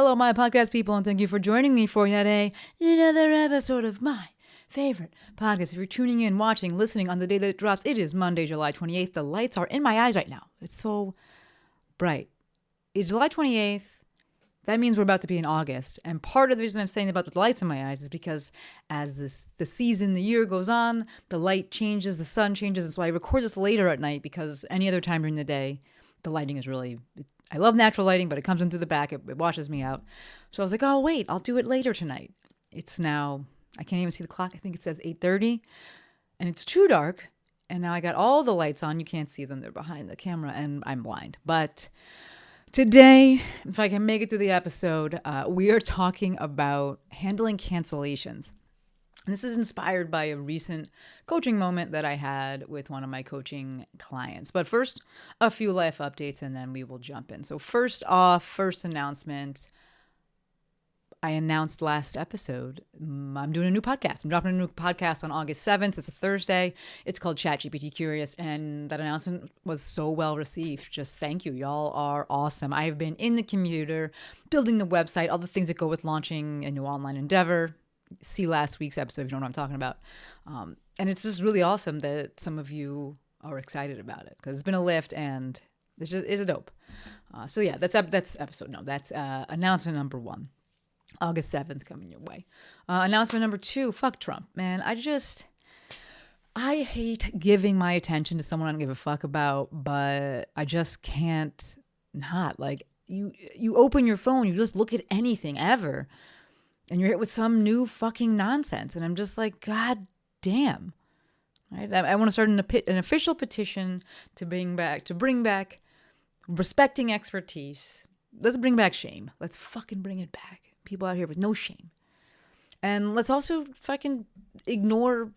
Hello, my podcast people, and thank you for joining me for yet another episode of my favorite podcast. If you're tuning in, watching, listening on the day that it drops, it is Monday, July 28th. The lights are in my eyes right now. It's so bright. It's July 28th. That means we're about to be in August. And part of the reason I'm saying about the lights in my eyes is because as the season, the year goes on, the light changes, the sun changes. And so I record this later at night because any other time during the day, the lighting is really... I love natural lighting, but it comes in through the back. It washes me out. So I was like, oh, wait, I'll do it later tonight. It's now, I can't even see the clock. I think it says 8:30. And it's too dark. And now I got all the lights on. You can't see them. They're behind the camera. And I'm blind. But today, if I can make it through the episode, we are talking about handling cancellations. And this is inspired by a recent coaching moment that I had with one of my coaching clients. But first, a few life updates, and then we will jump in. So first off, first announcement, I announced last episode, I'm doing a new podcast. I'm dropping a new podcast on August 7th. It's a Thursday. It's called ChatGPT Curious, and that announcement was so well received. Just thank you. Y'all are awesome. I have been in the computer, building the website, all the things that go with launching a new online endeavor. See last week's episode if you know what I'm talking about. And it's just really awesome that some of you are excited about it because it's been a lift and it's a dope. So yeah, that's announcement number 1. August 7th coming your way. Announcement number 2, fuck Trump. Man, I hate giving my attention to someone I don't give a fuck about, but I just can't not. Like, you open your phone, you just look at anything ever, and you're hit with some new fucking nonsense. And I'm just like, God damn. Right? I want to start an official petition to bring back respecting expertise. Let's bring back shame. Let's fucking bring it back. People out here with no shame. And let's also fucking ignore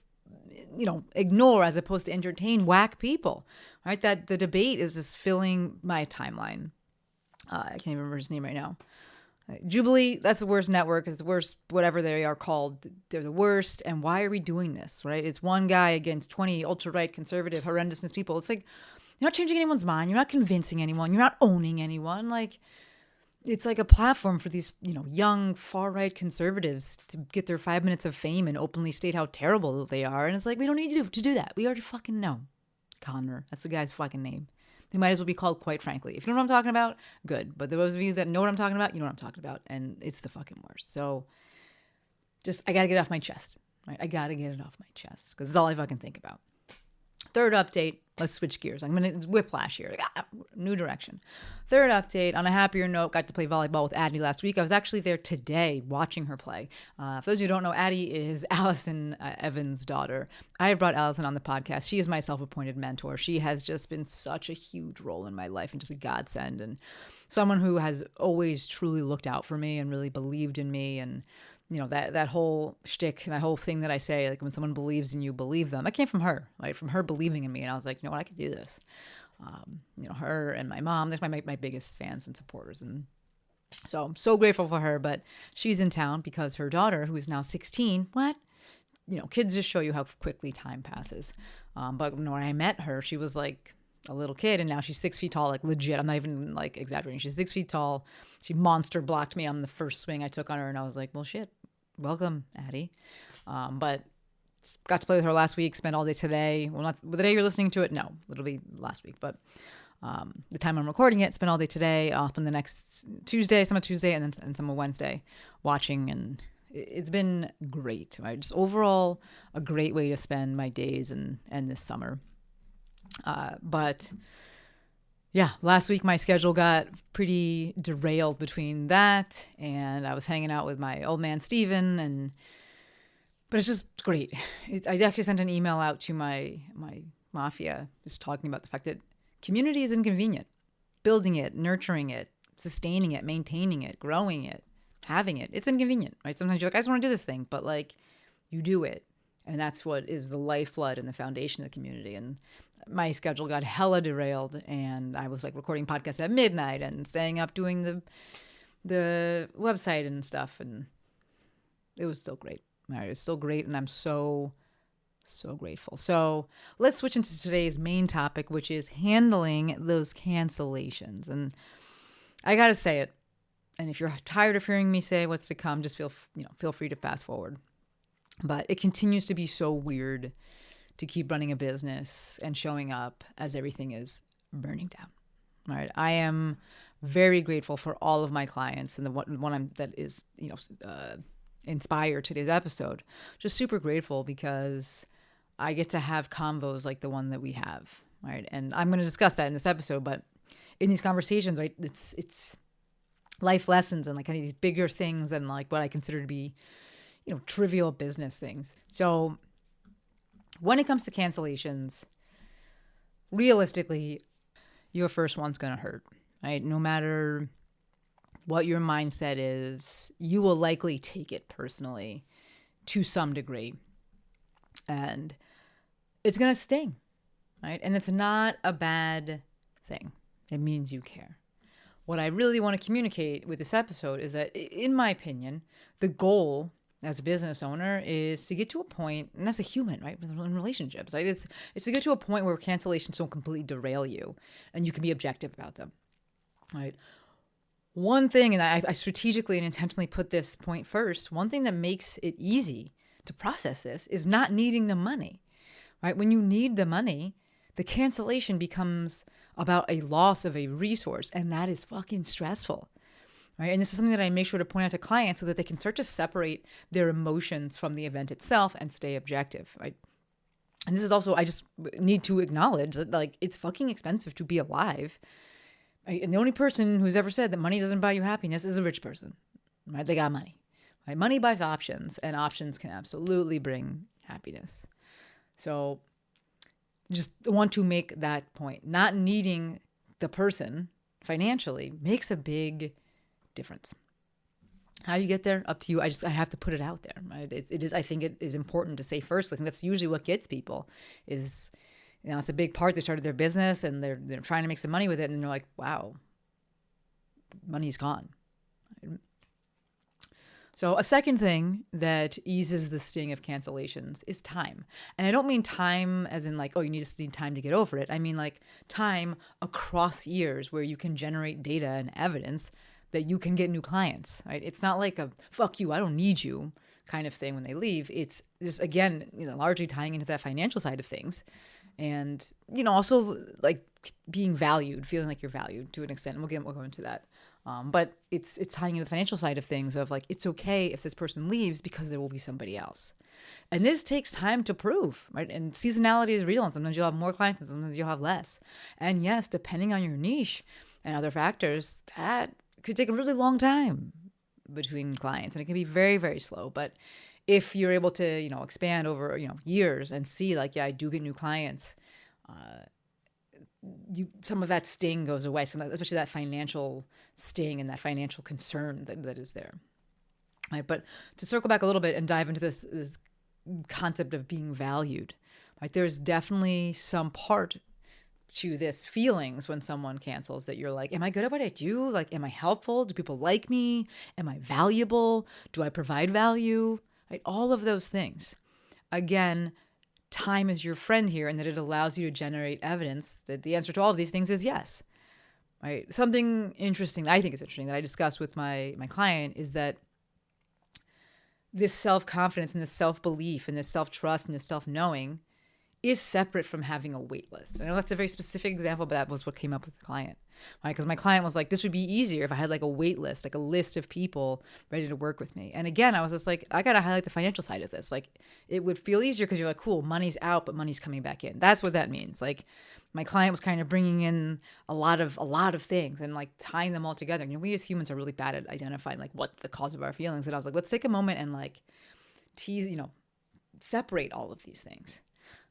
as opposed to entertain whack people. Right? That the debate is just filling my timeline. I can't even remember his name right now. Jubilee, that's the worst network. It's the worst, whatever they are called. They're the worst. And why are we doing this, right? It's one guy against 20 ultra-right, conservative, horrendousness people. It's like, you're not changing anyone's mind. You're not convincing anyone. You're not owning anyone. Like, it's like a platform for these, young, far-right conservatives to get their 5 minutes of fame and openly state how terrible they are. And it's like, we don't need to do that. We already fucking know. Connor, that's the guy's fucking name. They might as well be called Quite Frankly. If you know what I'm talking about, good. But those of you that know what I'm talking about, you know what I'm talking about. And it's the fucking worst. So I got to get it off my chest. Right? I got to get it off my chest because it's all I fucking think about. Third update. Let's switch gears. I'm going to whiplash here. New direction. Third update. On a happier note, got to play volleyball with Addie last week. I was actually there today watching her play. For those of you who don't know, Addie is Allison Evans' daughter. I have brought Allison on the podcast. She is my self-appointed mentor. She has just been such a huge role in my life and just a godsend, and someone who has always truly looked out for me and really believed in me. And that whole shtick, that whole thing that I say, like when someone believes in you, believe them. That came from her, right? From her believing in me. And I was like, you know what, I could do this. Her and my mom, they're my biggest fans and supporters. And so I'm so grateful for her. But she's in town because her daughter, who is now 16, kids just show you how quickly time passes. But when I met her, she was like a little kid, and now she's 6 feet tall, like legit. I'm not even like exaggerating. She's 6 feet tall. She monster blocked me on the first swing I took on her, and I was like, well, shit. Welcome, Addie. But got to play with her last week, spent all day today. Well, not the day you're listening to it, no. It'll be last week. But the time I'm recording it, spent all day today, off on the next Tuesday, some of Tuesday, and some of Wednesday, watching. And it's been great, right? Just overall, a great way to spend my days and this summer. But yeah, last week my schedule got pretty derailed between that and I was hanging out with my old man, Steven, but it's just great. I actually sent an email out to my mafia just talking about the fact that community is inconvenient. Building it, nurturing it, sustaining it, maintaining it, growing it, having it. It's inconvenient, right? Sometimes you're like, I just want to do this thing, but like you do it. And that's what is the lifeblood and the foundation of the community. And my schedule got hella derailed, and I was like recording podcasts at midnight and staying up doing the website and stuff, and it was still great. It was still great, and I'm so grateful. So let's switch into today's main topic, which is handling those cancellations. And I gotta say it, And if you're tired of hearing me say what's to come, just feel free to fast forward. But it continues to be so weird to keep running a business and showing up as everything is burning down. Right? I am very grateful for all of my clients, and the one that is inspired today's episode. Just super grateful because I get to have convos like the one that we have. Right? And I'm going to discuss that in this episode, but in these conversations, right, it's life lessons and like kind of these bigger things than like what I consider to be, trivial business things. So when it comes to cancellations, realistically, your first one's going to hurt, right? No matter what your mindset is, you will likely take it personally to some degree. And it's going to sting, right? And it's not a bad thing. It means you care. What I really want to communicate with this episode is that, in my opinion, the goal as a business owner is to get to a point, and as a human, right, in relationships, right, it's to get to a point where cancellations don't completely derail you, and you can be objective about them, right? One thing, and I strategically and intentionally put this point first, one thing that makes it easy to process this is not needing the money, right? When you need the money, the cancellation becomes about a loss of a resource, and that is fucking stressful, right? And this is something that I make sure to point out to clients so that they can start to separate their emotions from the event itself and stay objective, right? And this is also, I just need to acknowledge that, like, it's fucking expensive to be alive, right? And the only person who's ever said that money doesn't buy you happiness is a rich person, right? They got money, right? Money buys options, and options can absolutely bring happiness. So just want to make that point. Not needing the person financially makes a big difference. How you get there, up to you. I have to put it out there. Right? It is. I think it is important to say first. I think that's usually what gets people is, it's a big part. They started their business and they're trying to make some money with it, and they're like, wow, money's gone. So a second thing that eases the sting of cancellations is time. And I don't mean time as in like, oh, you just need time to get over it. I mean like time across years where you can generate data and evidence that you can get new clients, right? It's not like a fuck you, I don't need you kind of thing when they leave. It's just, again, largely tying into that financial side of things. And, also like being valued, feeling like you're valued to an extent. And we'll go into that. But it's tying into the financial side of things of like, it's okay if this person leaves because there will be somebody else. And this takes time to prove, right? And seasonality is real. And sometimes you'll have more clients and sometimes you'll have less. And yes, depending on your niche and other factors, that could take a really long time between clients. And it can be very, very slow. But if you're able to, expand over, years and see like, yeah, I do get new clients, some of that sting goes away, especially that financial sting and that financial concern that is there. Right? But to circle back a little bit and dive into this concept of being valued, right? There's definitely some part to this feelings when someone cancels that you're like, am I good at what I do? Like, am I helpful? Do people like me? Am I valuable? Do I provide value? Right? All of those things. Again, time is your friend here, and that it allows you to generate evidence that the answer to all of these things is yes. Right? Something interesting that I think is interesting that I discussed with my client is that this self-confidence and this self-belief and this self-trust and this self-knowing is separate from having a wait list. I know that's a very specific example, but that was what came up with the client. Right? Because my client was like, this would be easier if I had like a wait list, like a list of people ready to work with me. And again, I was just like, I got to highlight the financial side of this. Like, it would feel easier because you're like, cool, money's out, but money's coming back in. That's what that means. Like, my client was kind of bringing in a lot of things and like tying them all together. We as humans are really bad at identifying like what's the cause of our feelings. And I was like, let's take a moment and like separate all of these things.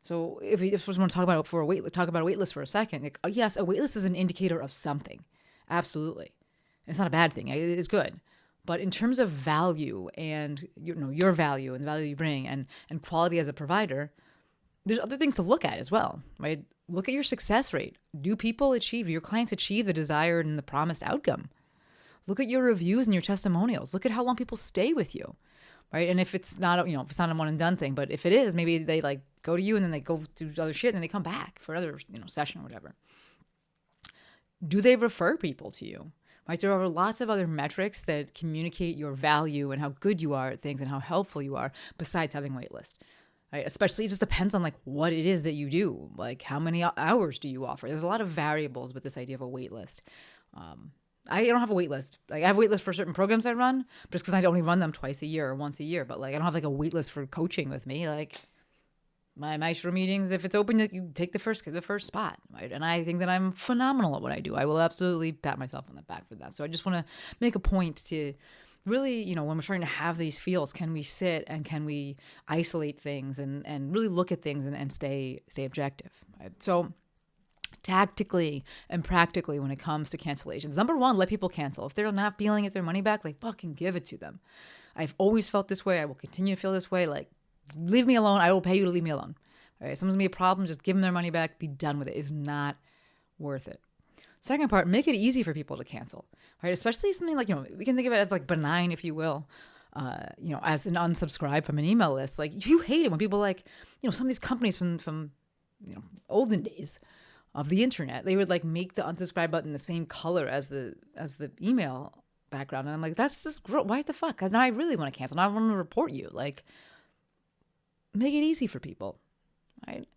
So if we just want to talk about a wait list for a second, like, yes, a wait list is an indicator of something. Absolutely. It's not a bad thing. It is good. But in terms of value and your value and the value you bring and quality as a provider, there's other things to look at as well, right? Look at your success rate. Do your clients achieve the desired and the promised outcome? Look at your reviews and your testimonials. Look at how long people stay with you. Right. And if it's not, if it's not a one and done thing, but if it is, maybe they like go to you and then they go do other shit and then they come back for another, session or whatever. Do they refer people to you? right? There are lots of other metrics that communicate your value and how good you are at things and how helpful you are besides having a wait list. Right? Especially, it just depends on like what it is that you do. Like how many hours do you offer? There's a lot of variables with this idea of a wait list. I don't have a wait list. Like I have a wait list for certain programs I run, just because I only run them twice a year or once a year. But like I don't have like a wait list for coaching with me. Like my Maestro meetings, if it's open, you take the first spot, right? And I think that I'm phenomenal at what I do. I will absolutely pat myself on the back for that. So I just want to make a point to really, when we're starting to have these feels, can we sit and can we isolate things and really look at things and stay objective, right? So tactically and practically when it comes to cancellations, number one, let people cancel. If they're not feeling it, their money back, like fucking give it to them. I've always felt this way. I will continue to feel this way. Like, leave me alone. I will pay you to leave me alone. All right. If someone's gonna be a problem, just give them their money back. Be done with it. It's not worth it. Second part, make it easy for people to cancel. Right. Especially something like, we can think of it as like benign, if you will. As an unsubscribe from an email list. Like you hate it when people like, some of these companies from olden days of the internet, they would like make the unsubscribe button the same color as the email background. And I'm like, that's just gross. Why the fuck? Now I really want to cancel. Now I want to report you. Like, make it easy for people, right?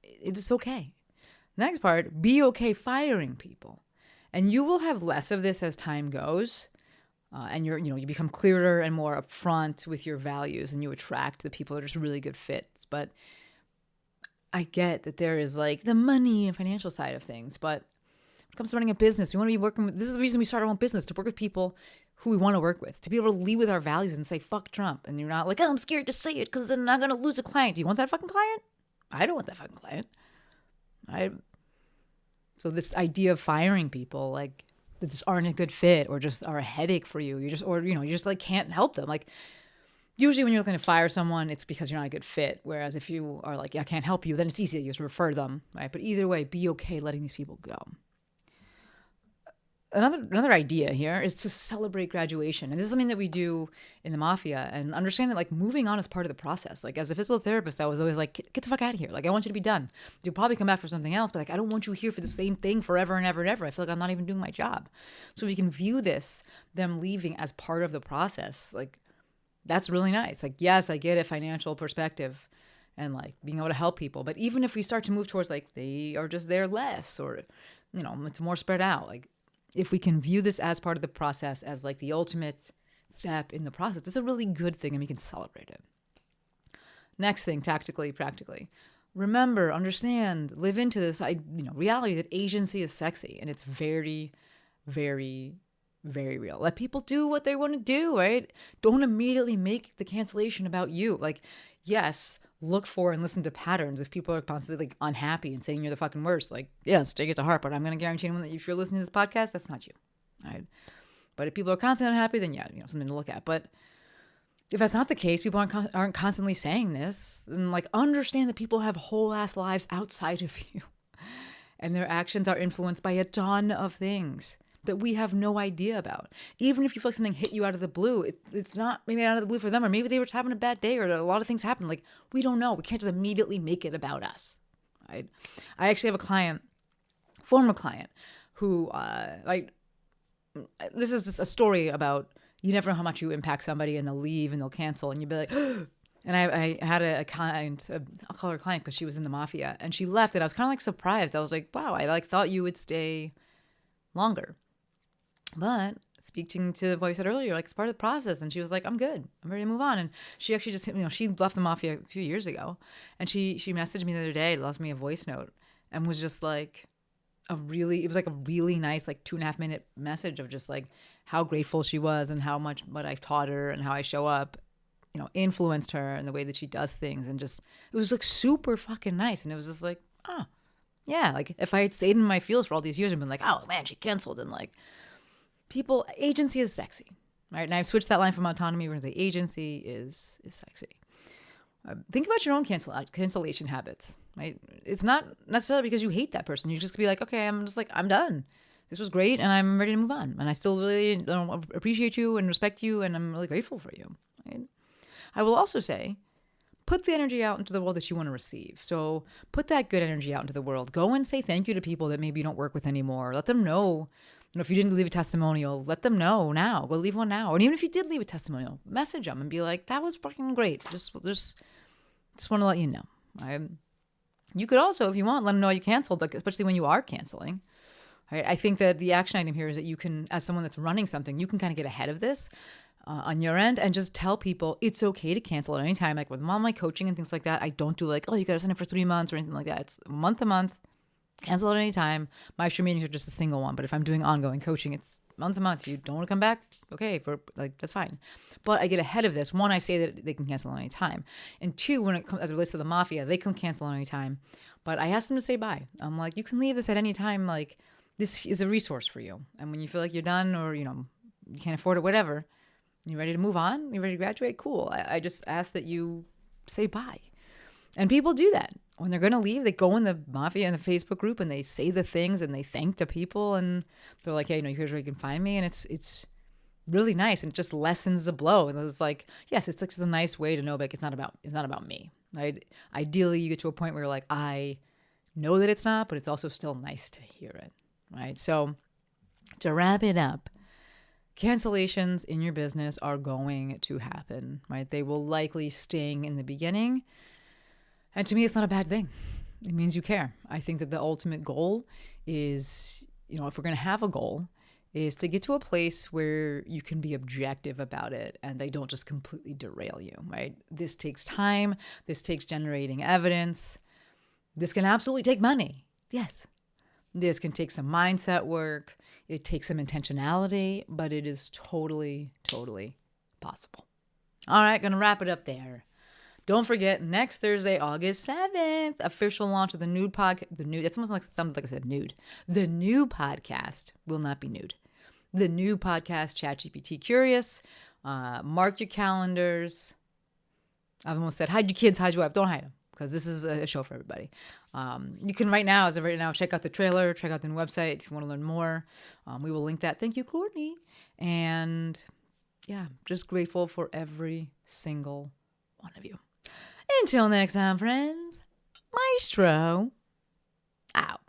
It's okay. Next part, be okay firing people. And you will have less of this as time goes. And you become clearer and more upfront with your values and you attract the people that are just really good fits. But I get that there is like the money and financial side of things. But when it comes to running a business, we want to be working with, this is the reason we started our own business, to work with people who we want to work with, to be able to lead with our values and say, fuck Trump. And you're not like, oh, I'm scared to say it because then I'm going to lose a client. Do you want that fucking client? I don't want that fucking client. So this idea of firing people, like, that just aren't a good fit or just are a headache for you, you just like can't help them. Like, usually when you're looking to fire someone, it's because you're not a good fit. Whereas if you are like, yeah, I can't help you, then it's easy to just refer them, right? But either way, be okay letting these people go. Another idea here is to celebrate graduation. And this is something that we do in the mafia, and understand that like moving on is part of the process. Like as a physical therapist, I was always like, get the fuck out of here. Like I want you to be done. You'll probably come back for something else, but like I don't want you here for the same thing forever and ever and ever. I feel like I'm not even doing my job. So if you can view them leaving as part of the process, like that's really nice. Like, yes, I get a financial perspective and like being able to help people. But even if we start to move towards like they are just there less, or, it's more spread out, like, if we can view this as part of the process, as like the ultimate step in the process, it's a really good thing and we can celebrate it. Next thing, tactically, practically. Remember, understand, live into this reality that agency is sexy, and it's very, very, very real. Let people do what they want to do, right? Don't immediately make the cancellation about you. Like, yes, look for and listen to patterns. If people are constantly like unhappy and saying you're the fucking worst, like, yes, take it to heart. But I'm going to guarantee anyone that if you're listening to this podcast, that's not you. Right? But if people are constantly unhappy, then yeah, something to look at. But if that's not the case, people aren't constantly saying this, then like understand that people have whole ass lives outside of you, and their actions are influenced by a ton of things that we have no idea about. Even if you feel like something hit you out of the blue, it's not maybe out of the blue for them, or maybe they were just having a bad day, or a lot of things happen. Like, we don't know. We can't just immediately make it about us, right? I actually have a client, former client, who, this is just a story about, you never know how much you impact somebody and they'll leave and they'll cancel and you'll be like, and I had a client, I'll call her a client because she was in the mafia, and she left, and I was kind of like surprised. I was like, wow, I like thought you would stay longer. But speaking to what I said earlier, like it's part of the process. And she was like, I'm good. I'm ready to move on. And she actually just, she left the mafia a few years ago. And she messaged me the other day, left me a voice note, and was just like it was like a really nice, like 2.5 minute message of just like how grateful she was and how much what I've taught her and how I show up, influenced her and the way that she does things. And just, it was like super fucking nice. And it was just like, yeah, like if I had stayed in my feels for all these years and been like, oh man, she canceled, and like, agency is sexy, right? And I've switched that line from autonomy where the agency is sexy. Think about your own cancellation habits, right? It's not necessarily because you hate that person. You just be like, okay, I'm done. This was great, and I'm ready to move on. And I still really appreciate you and respect you, and I'm really grateful for you, right? I will also say, put the energy out into the world that you want to receive. So put that good energy out into the world. Go and say thank you to people that maybe you don't work with anymore. Let them know if you didn't leave a testimonial, let them know now. Go leave one now. And even if you did leave a testimonial, message them and be like, that was fucking great. Just want to let you know. You could also, if you want, let them know you canceled, like, especially when you are canceling. Right? I think that the action item here is that you can, as someone that's running something, you can kind of get ahead of this on your end and just tell people it's okay to cancel at any time. Like with all my coaching and things like that, I don't do like, oh, you got to sign up for 3 months or anything like that. It's month to month, cancel at any time. Maestro meetings are just a single one, but if I'm doing ongoing coaching, it's month to month. If you don't want to come back, okay, that's fine. But I get ahead of this. One, I say that they can cancel at any time, and two, when it comes as it relates to the mafia, they can cancel at any time. But I ask them to say bye. I'm like, you can leave this at any time. Like, this is a resource for you. And when you feel like you're done or you can't afford it, whatever, you ready to move on? You ready to graduate? Cool. I just ask that you say bye. And people do that. When they're going to leave, they go in the mafia and the Facebook group and they say the things and they thank the people and they're like, hey, here's where you can find me. And it's really nice and it just lessens the blow. And it's like, yes, it's like a nice way to know, but it's not about me. Right? Ideally, you get to a point where you're like, I know that it's not, but it's also still nice to hear it. Right? So to wrap it up, cancellations in your business are going to happen, right? They will likely sting in the beginning. And to me, it's not a bad thing. It means you care. I think that the ultimate goal is, if we're going to have a goal, is to get to a place where you can be objective about it and they don't just completely derail you, right? This takes time. This takes generating evidence. This can absolutely take money. Yes. This can take some mindset work. It takes some intentionality, but it is totally, totally possible. All right, going to wrap it up there. Don't forget, next Thursday, August 7th, official launch of the nude podcast. That's almost something like I said, nude. The new podcast will not be nude. The new podcast, ChatGPT Curious. Mark your calendars. I've almost said, hide your kids, hide your wife. Don't hide them, because this is a show for everybody. You can as of right now, check out the trailer, check out the new website if you want to learn more. We will link that. Thank you, Courtney. And yeah, just grateful for every single one of you. Until next time, friends, Maestro out.